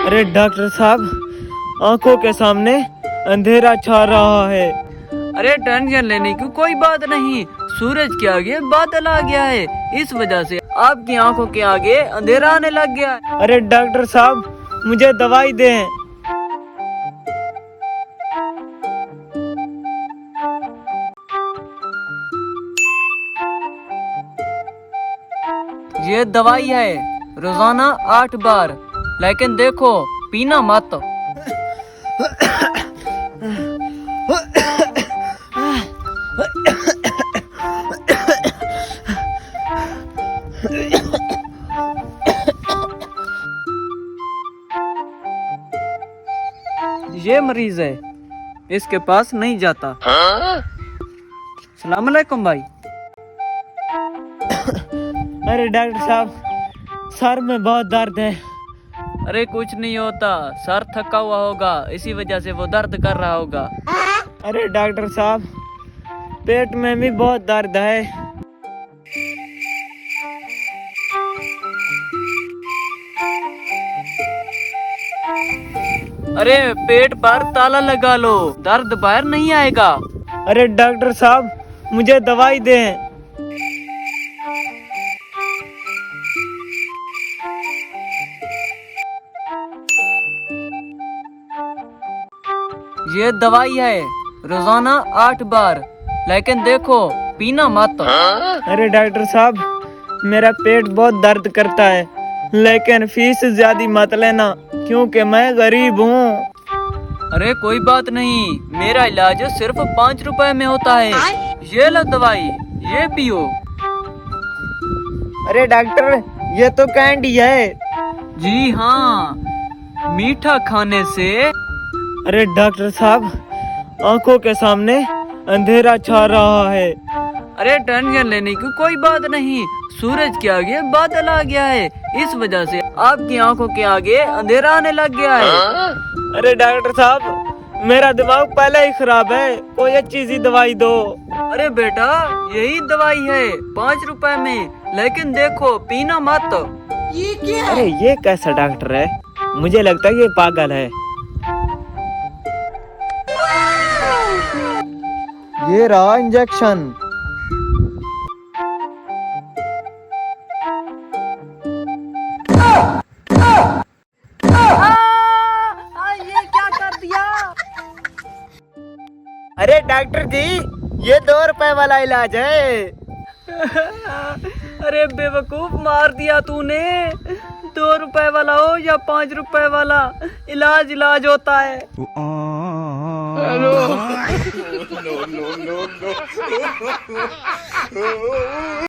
अरे डॉक्टर साहब, आंखों के सामने अंधेरा छा रहा है। अरे टेंशन लेने की कोई बात नहीं, सूरज के आगे बादल आ गया है, इस वजह से आपकी आंखों के आगे अंधेरा आने लग गया है। अरे डॉक्टर साहब, मुझे दवाई दें। ये दवाई है, रोजाना 8 बार, लेकिन देखो पीना मत। ये मरीज है, इसके पास नहीं जाता। सलाम अलैकुम भाई। अरे डॉक्टर साहब, सर में बहुत दर्द है। अरे कुछ नहीं होता, सर थका हुआ होगा, इसी वजह से वो दर्द कर रहा होगा। अरे डॉक्टर साहब, पेट में भी बहुत दर्द है। अरे पेट पर ताला लगा लो, दर्द बाहर नहीं आएगा। अरे डॉक्टर साहब, मुझे दवाई दें। ये दवाई है, रोजाना 8 बार, लेकिन देखो पीना मत। अरे डॉक्टर साहब, मेरा पेट बहुत दर्द करता है, लेकिन फीस ज्यादा मत लेना, क्योंकि मैं गरीब हूँ। अरे कोई बात नहीं, मेरा इलाज सिर्फ 5 रुपए में होता है। ये लो दवाई, ये पियो। अरे डॉक्टर, ये तो कैंडी है। जी हाँ, मीठा खाने से। अरे डॉक्टर साहब, आंखों के सामने अंधेरा छा रहा है। अरे टेंशन लेने की कोई बात नहीं, सूरज के आगे बादल आ गया है, इस वजह से आपकी आंखों के आगे अंधेरा आने लग गया है। अरे डॉक्टर साहब, मेरा दिमाग पहले ही खराब है, कोई अच्छी सी दवाई दो। अरे बेटा, यही दवाई है 5 रुपए में, लेकिन देखो पीना मत। ये क्या है? अरे ये कैसा डॉक्टर है, मुझे लगता है ये पागल है। ये रहा इंजेक्शन। ये क्या कर दिया? अरे डॉक्टर जी, ये 2 रुपए वाला इलाज है। अरे बेवकूफ, मार दिया तूने। 2 रुपए वाला हो या 5 रुपए वाला, इलाज इलाज होता है। No.